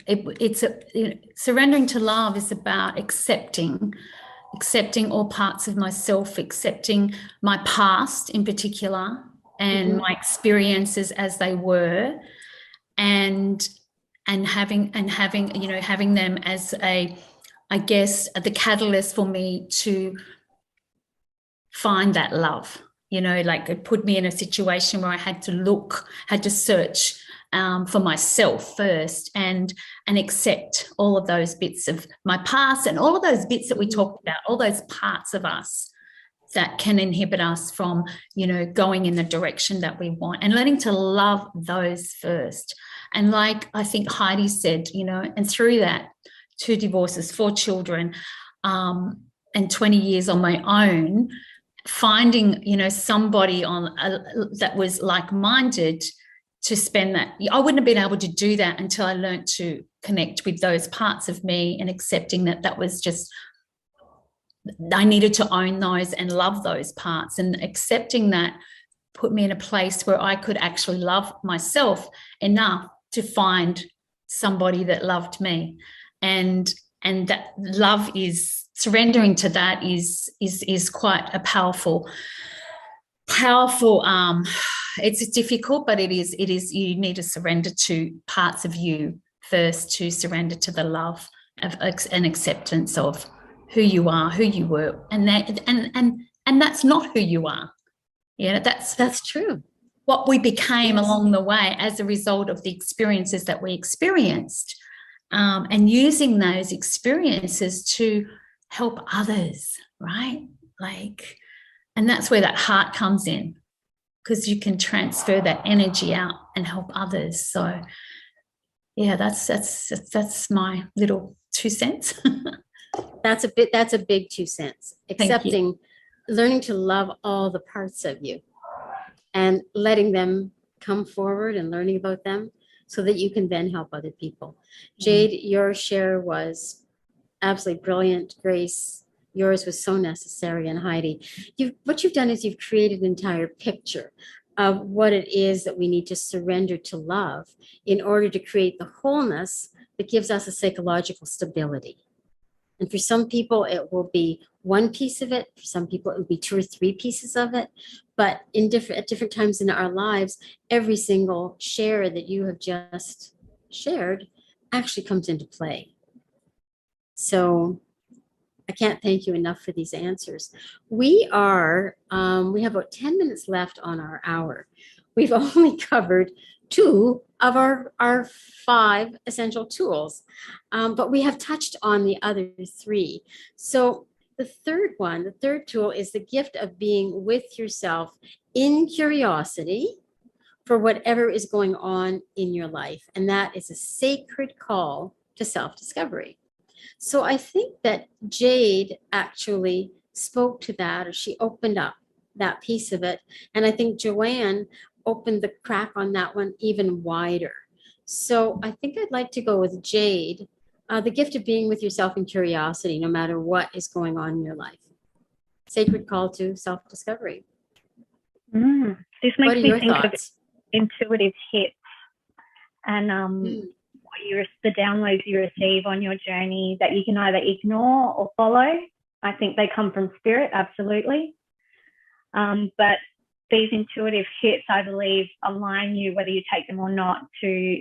surrendering to love is about accepting all parts of myself, accepting my past in particular, and my experiences as they were, and having them as the catalyst for me to find that love you know, like it put me in a situation where I had to search for myself first and accept all of those bits of my past and all of those bits that we talked about, all those parts of us that can inhibit us from, you know, going in the direction that we want, and learning to love those first. And like I think Heidi said, you know, and through that, 2 divorces, 4 children, and 20 years on my own, finding, you know, somebody that was like-minded to spend that. I wouldn't have been able to do that until I learned to connect with those parts of me and accepting that was just, I needed to own those and love those parts, and accepting that put me in a place where I could actually love myself enough to find somebody that loved me. And that love is surrendering to that is quite a powerful it's difficult, but it is you need to surrender to parts of you first, to surrender to the love of an acceptance of who you are, who you were, and that's not who you are. Yeah, that's true. What we became along the way as a result of the experiences that we experienced, and using those experiences to help others, right? Like, and that's where that heart comes in, because you can transfer that energy out and help others. So yeah, that's my little 2 cents. That's a big 2 cents. Accepting, learning to love all the parts of you and letting them come forward and learning about them so that you can then help other people. Jade, your share was absolutely brilliant. Grace, yours was so necessary. And Heidi, what you've done is you've created an entire picture of what it is that we need to surrender to love in order to create the wholeness that gives us a psychological stability. And for some people, it will be one piece of it. For some people, it will be 2 or 3 pieces of it. But at different times in our lives, every single share that you have just shared actually comes into play. So I can't thank you enough for these answers. We have about 10 minutes left on our hour. We've only covered 2 of our 5 essential tools, but we have touched on the other 3. So the third tool is the gift of being with yourself in curiosity for whatever is going on in your life. And that is a sacred call to self-discovery. So I think that Jade actually spoke to that, or she opened up that piece of it. And I think Joanne opened the crack on that one even wider. So I think I'd like to go with Jade, the gift of being with yourself in curiosity, no matter what is going on in your life. Sacred call to self-discovery. This What makes are me your think thoughts? of intuitive hits and the downloads you receive on your journey that you can either ignore or follow. I think they come from spirit, absolutely. But these intuitive hits, I believe, align you, whether you take them or not, to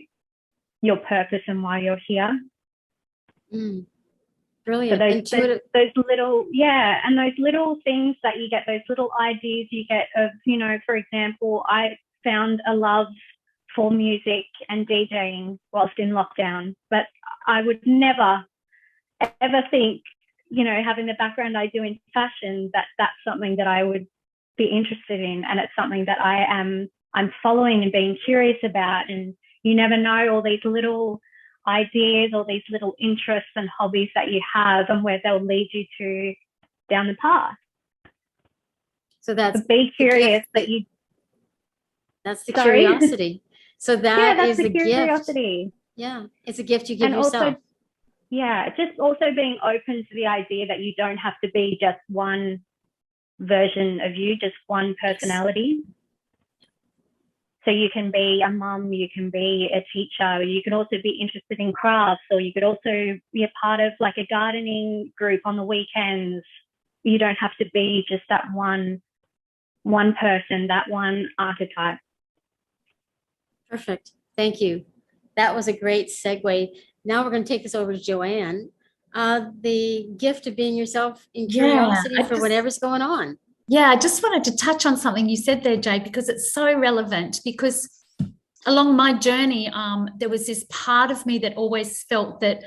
your purpose and why you're here. Brilliant. So those little, and those little things that you get, those little ideas you get of, you know, for example, I found a love for music and DJing whilst in lockdown, but I would never, ever think, you know, having the background I do in fashion, that's something that I would be interested in, and it's something that I'm following and being curious about. And you never know, all these little ideas, all these little interests and hobbies that you have, and where they'll lead you to down the path. So that's be curious that you. That's the curiosity. So that's the a curiosity. Gift. Yeah, it's a gift you give and yourself. Also, just also being open to the idea that you don't have to be just one version of you, just one personality. So you can be a mum, you can be a teacher, you can also be interested in crafts, or you could also be a part of like a gardening group on the weekends. You don't have to be just that one person, that one archetype. Perfect. Thank you. That was a great segue. Now we're going to take this over to Joanne. The gift of being yourself in curiosity for whatever's going on. Yeah, I just wanted to touch on something you said there, Jay, because it's so relevant. Because along my journey, there was this part of me that always felt that,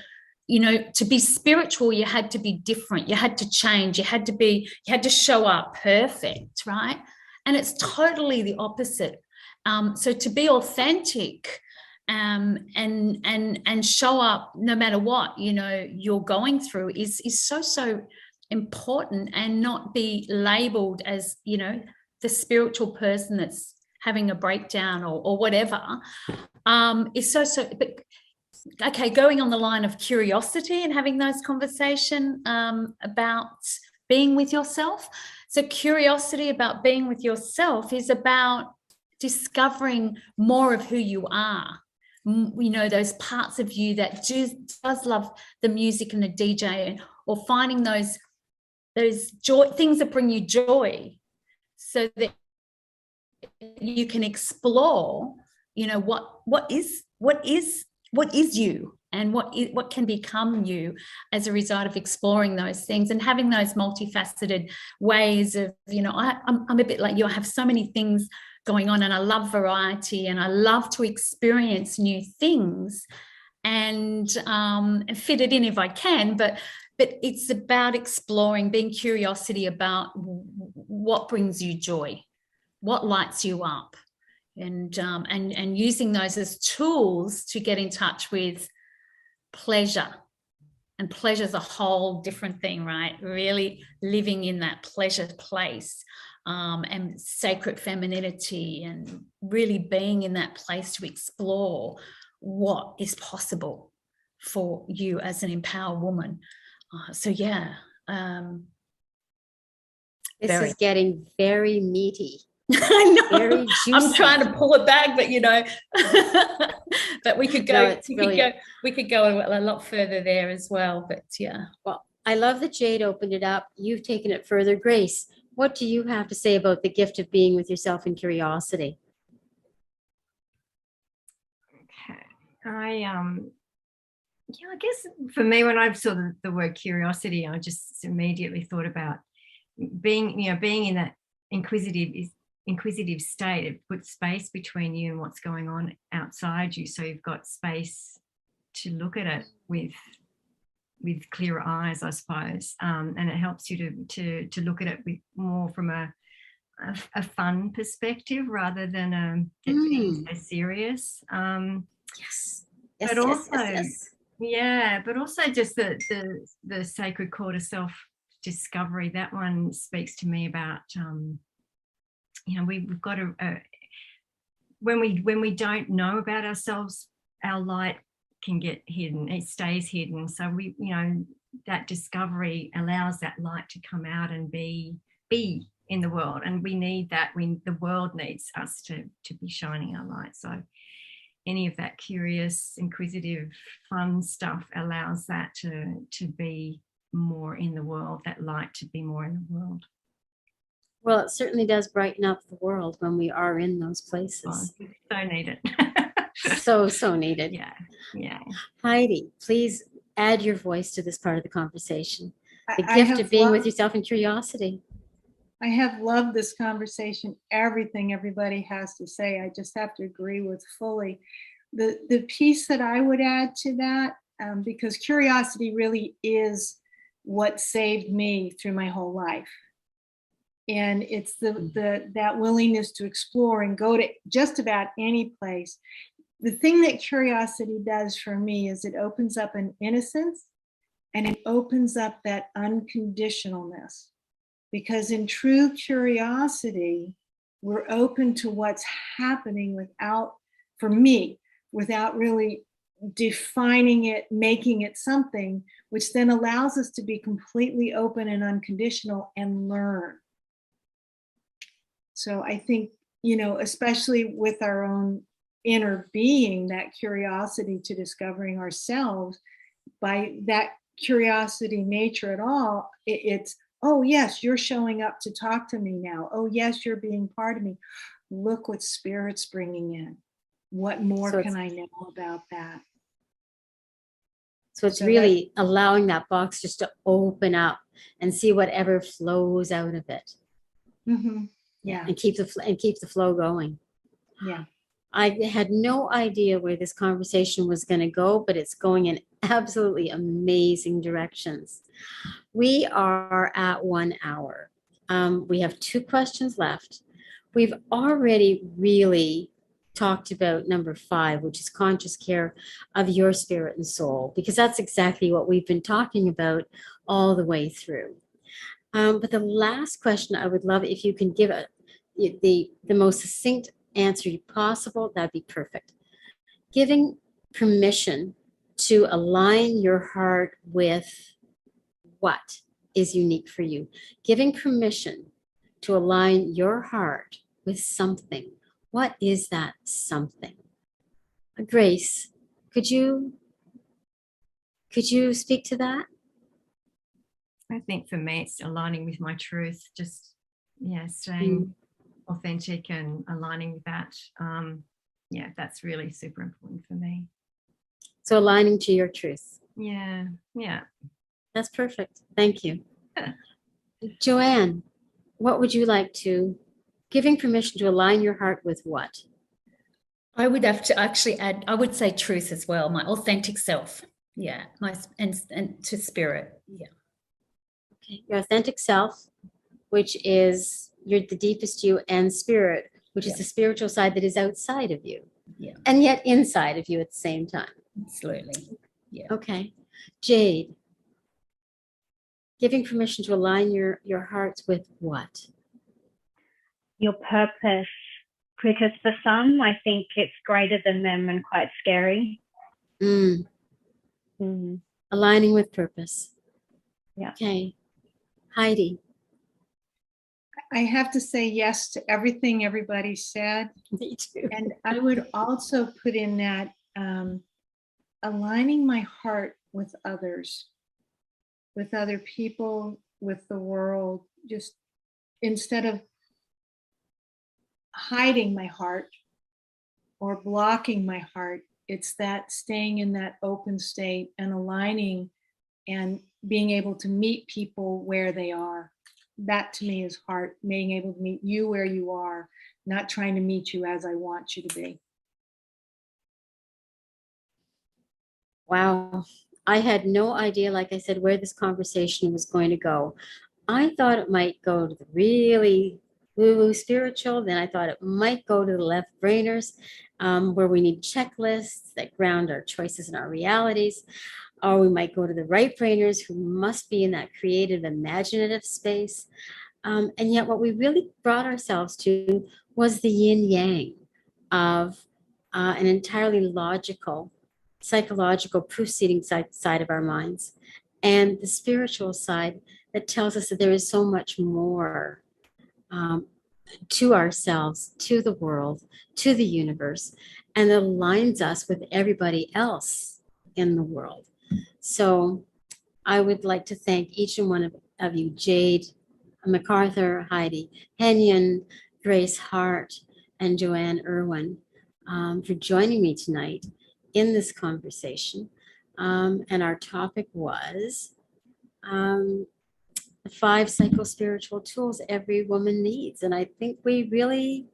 you know, to be spiritual, you had to be different, you had to change, you had to show up perfect, right? And it's totally the opposite. So to be authentic, and show up no matter what, you know, you're going through is so important, and not be labeled as, you know, the spiritual person that's having a breakdown or whatever, is so but okay, going on the line of curiosity and having those conversation about being with yourself. So curiosity about being with yourself is about discovering more of who you are. You know, those parts of you that does love the music and the DJ, or finding those joy things that bring you joy, so that you can explore, you know, what is you, and what can become you as a result of exploring those things and having those multifaceted ways of, you know, I'm a bit like you. I have so many things going on, and I love variety, and I love to experience new things and fit it in if I can, but it's about exploring, being curiosity about what brings you joy, what lights you up, and using those as tools to get in touch with pleasure. And pleasure is a whole different thing, right? Really living in that pleasure place, and sacred femininity, and really being in that place to explore what is possible for you as an empowered woman. So yeah, This is getting very meaty. I know. Very juicy. I'm trying to pull it back, but you know, but we could go. No, we could go a lot further there as well. But yeah. Well, I love that Jade opened it up. You've taken it further. Grace, what do you have to say about the gift of being with yourself and curiosity? Okay. I guess for me, when I saw the word curiosity, I just immediately thought about being in that inquisitive state. It puts space between you and what's going on outside you, so you've got space to look at it with clearer eyes, I suppose, and it helps you to look at it with more from a fun perspective rather than it being so serious. Yes. But also, yeah, but also just the sacred call to self discovery. That one speaks to me about you know, we've got to when we don't know about ourselves, our light can get hidden. It stays hidden. So we, you know, that discovery allows that light to come out and be in the world, and we need that. The world needs us to be shining our light. So any of that curious, inquisitive, fun stuff allows that to be more in the world, that light to be more in the world. Well, it certainly does brighten up the world when we are in those places. Oh, so needed. so needed. Yeah. Heidi, please add your voice to this part of the conversation. The gift of being with yourself and curiosity. I have loved this conversation, everything everybody has to say. I just have to agree with fully. The piece that I would add to that, because curiosity really is what saved me through my whole life. And it's that willingness to explore and go to just about any place. The thing that curiosity does for me is it opens up an innocence, and it opens up that unconditionalness. Because in true curiosity, we're open to what's happening without really defining it, making it something, which then allows us to be completely open and unconditional and learn. So I think, you know, especially with our own inner being, that curiosity to discovering ourselves, by that curiosity nature at all, it's, oh yes, you're showing up to talk to me now. Oh yes, you're being part of me. Look what Spirit's bringing in. What more can I know about that? So it's really allowing that box just to open up and see whatever flows out of it. Yeah. and keep the flow going. Yeah. I had no idea where this conversation was going to go, but it's going in absolutely amazing directions. We are at 1 hour. We have 2 questions left. We've already really talked about number 5, which is conscious care of your spirit and soul, because that's exactly what we've been talking about all the way through. But the last question, I would love if you can give the most succinct answer possible. That'd be perfect. Giving permission to align your heart with what is unique for you. Giving permission to align your heart with something. What is that something? Grace, could you speak to that? I think for me, it's aligning with my truth, just, staying authentic and aligning with that. That's really super important for me. So aligning to your truth. Yeah. That's perfect. Thank you. Joanne, what would you like to, giving permission to align your heart with what? I would have to actually add, I would say truth as well, my authentic self. Yeah, and to spirit. Yeah. Okay. Your authentic self, which is the deepest you, and spirit, which is the spiritual side that is outside of you. Yeah. And yet inside of you at the same time. Absolutely. Yeah. Okay. Jade, giving permission to align your hearts with what? Your purpose, because for some, I think it's greater than them and quite scary. Aligning with purpose. Yeah. Okay. Heidi. I have to say yes to everything everybody said. Me too. And I would also put in that aligning my heart with others, with other people, with the world, just instead of hiding my heart or blocking my heart, it's that staying in that open state and aligning and being able to meet people where they are. That to me is heart, being able to meet you where you are, not trying to meet you as I want you to be. Wow. I had no idea, like I said, where this conversation was going to go. I thought it might go to the really woo-woo spiritual. Then I thought it might go to the left brainers, where we need checklists that ground our choices and our realities. Or we might go to the right brainers who must be in that creative, imaginative space. And yet what we really brought ourselves to was the yin yang of an entirely logical, psychological proceeding side of our minds, and the spiritual side that tells us that there is so much more to ourselves, to the world, to the universe, and that aligns us with everybody else in the world. So I would like to thank each and one of you, Jade, MacArthur, Heidi, Henyon, Grace Hart, and Joanne Irwin, for joining me tonight in this conversation. And our topic was the 5 psychospiritual tools every woman needs. And I think we really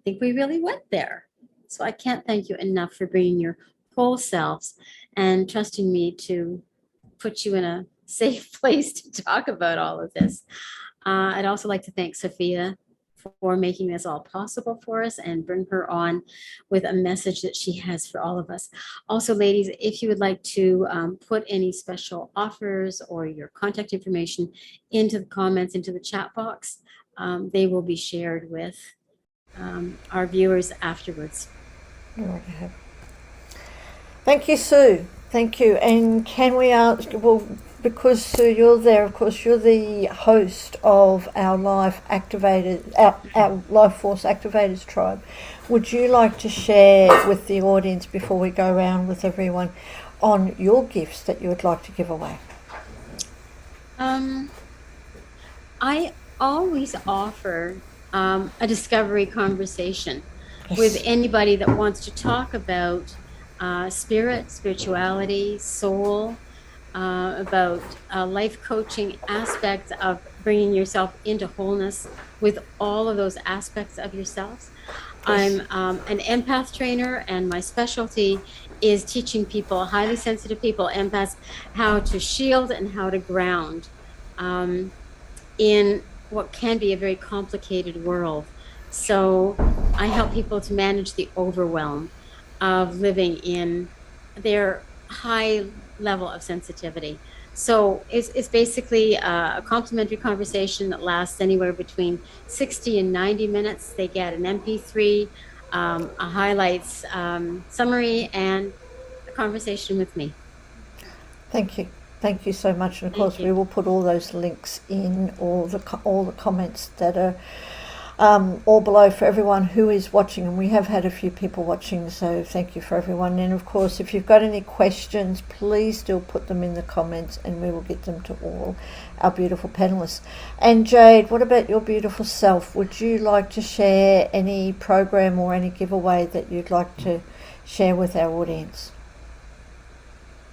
went there. So I can't thank you enough for bringing your whole selves and trusting me to put you in a safe place to talk about all of this. I'd also like to thank Sophia for making this all possible for us and bring her on with a message that she has for all of us. Also, ladies, if you would like to put any special offers or your contact information into the comments, into the chat box, they will be shared with our viewers afterwards. Thank you, Sue. Thank you. And can we ask, well, because Sue, you're there, of course, you're the host of our Life Activators, our Life Force Activators tribe. Would you like to share with the audience before we go around with everyone on your gifts that you would like to give away? I always offer a discovery conversation with anybody that wants to talk about spirit, spirituality, soul, about life coaching aspects of bringing yourself into wholeness with all of those aspects of yourselves. I'm an empath trainer, and my specialty is teaching people, highly sensitive people, empaths, how to shield and how to ground in what can be a very complicated world. So I help people to manage the overwhelm of living in their high level of sensitivity. So it's basically a complimentary conversation that lasts anywhere between 60 and 90 minutes. They get an MP3, a highlights summary, and a conversation with me. Thank you. Thank you so much. And of Thank course, you. we will put all those links in all the comments that are all below for everyone who is watching. And we have had a few people watching, so thank you for everyone. And of course, if you've got any questions, please still put them in the comments, and we will get them to all our beautiful panelists. And Jade, what about your beautiful self? Would you like to share any program or any giveaway that you'd like to share with our audience?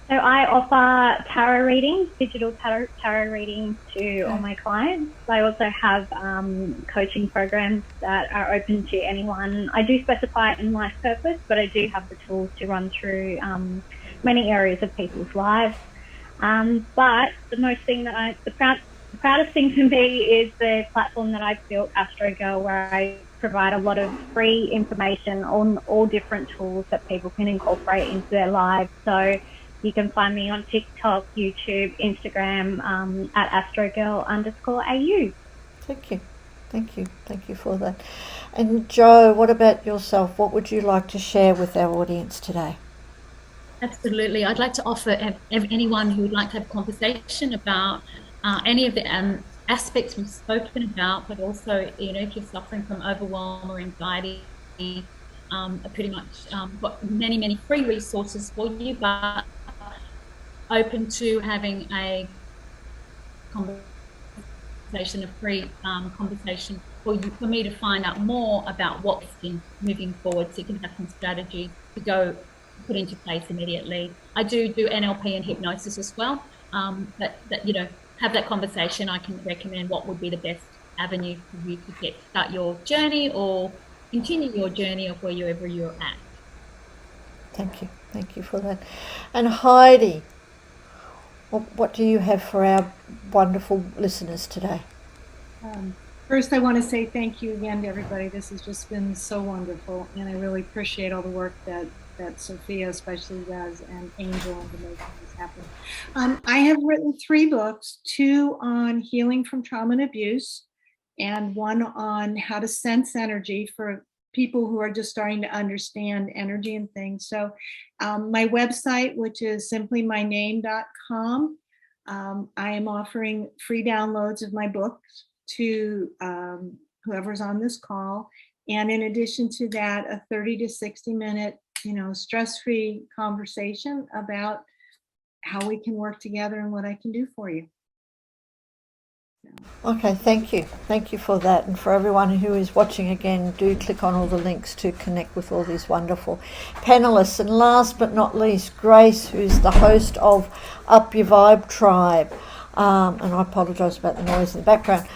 So I offer tarot readings, digital tarot readings to all my clients. I also have coaching programs that are open to anyone. I do specify in life purpose, but I do have the tools to run through many areas of people's lives. But the proudest thing for me is the platform that I've built, ASTROGIRL, where I provide a lot of free information on all different tools that people can incorporate into their lives. So you can find me on TikTok, YouTube, Instagram at astrogirl_au. Thank you. Thank you. Thank you for that. And Jo, what about yourself? What would you like to share with our audience today? Absolutely. I'd like to offer anyone who would like to have a conversation about any of the aspects we've spoken about, but also, if you're suffering from overwhelm or anxiety, pretty much got many, many free resources for you, but open to having a conversation, a free conversation for me to find out more about what's been moving forward, so you can have some strategies to go put into place immediately. I do NLP and hypnosis as well, but have that conversation. I can recommend what would be the best avenue for you to start your journey or continue your journey of wherever you're at. Thank you. Thank you for that. And Heidi, what do you have for our wonderful listeners today? First, I want to say thank you again to everybody. This has just been so wonderful, and I really appreciate all the work that Sophia especially does, and Angel, and making this happen. I have written 3 books, 2 on healing from trauma and abuse, and 1 on how to sense energy for people who are just starting to understand energy and things. So my website, which is simplymyname.com, I am offering free downloads of my books to whoever's on this call. And in addition to that, a 30 to 60 minute, stress-free conversation about how we can work together and what I can do for you. Okay, thank you. Thank you for that. And for everyone who is watching again, do click on all the links to connect with all these wonderful panelists. And last but not least, Grace, who's the host of Up Your Vibe Tribe. And I apologise about the noise in the background.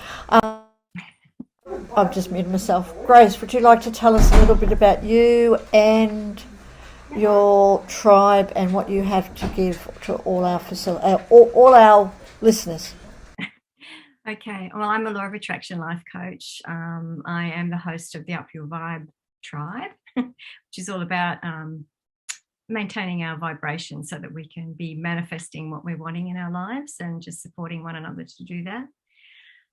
I've just muted myself. Grace, would you like to tell us a little bit about you and your tribe and what you have to give to all our all our listeners? Okay, well, I'm a law of attraction life coach. I am the host of the Up Your Vibe Tribe, which is all about maintaining our vibration so that we can be manifesting what we're wanting in our lives and just supporting one another to do that.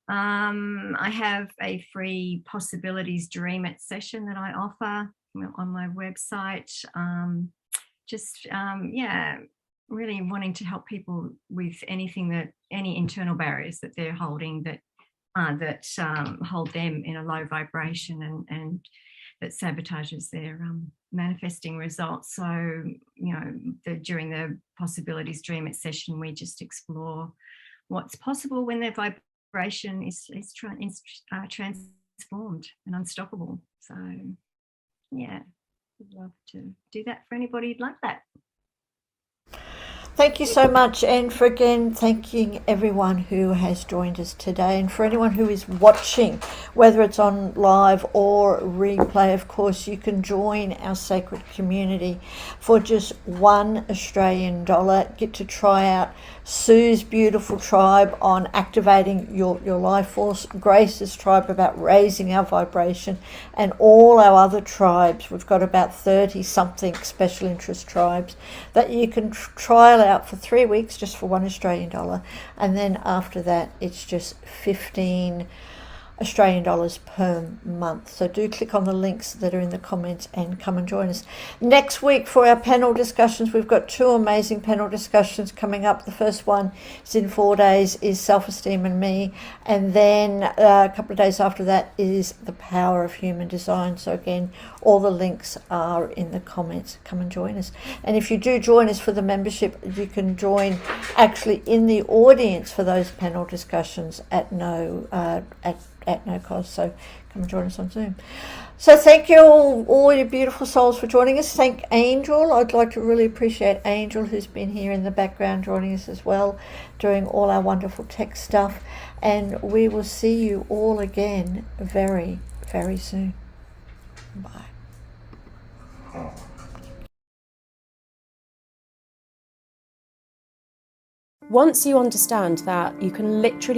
I have a free Possibilities Dream It session that I offer on my website. Really wanting to help people with any internal barriers that they're holding that hold them in a low vibration and that sabotages their manifesting results. So, during the Possibilities Dream It session, we just explore what's possible when their vibration is transformed and unstoppable. So, yeah, I'd love to do that for anybody who'd like that. Thank you so much, and for again thanking everyone who has joined us today, and for anyone who is watching, whether it's on live or replay. Of course, you can join our sacred community for just $1 Australian. Get to try out Sue's beautiful tribe on activating your life force, Grace's tribe about raising our vibration, and all our other tribes. We've got about 30 something special interest tribes that you can trial out for 3 weeks just for $1 Australian, and then after that it's just 15 Australian dollars per month. So do click on the links that are in the comments and come and join us. Next week for our panel discussions, we've got 2 amazing panel discussions coming up. The first one is in 4 days, is self-esteem and me, and then a couple of days after that is the power of human design. So again, all the links are in the comments. Come and join us. And if you do join us for the membership, you can join actually in the audience for those panel discussions at no cost. So come and join us on Zoom. So thank you all you beautiful souls for joining us. Thank Angel. I'd like to really appreciate Angel, who's been here in the background joining us as well, doing all our wonderful tech stuff. And we will see you all again very, very soon. Bye. Once you understand that you can literally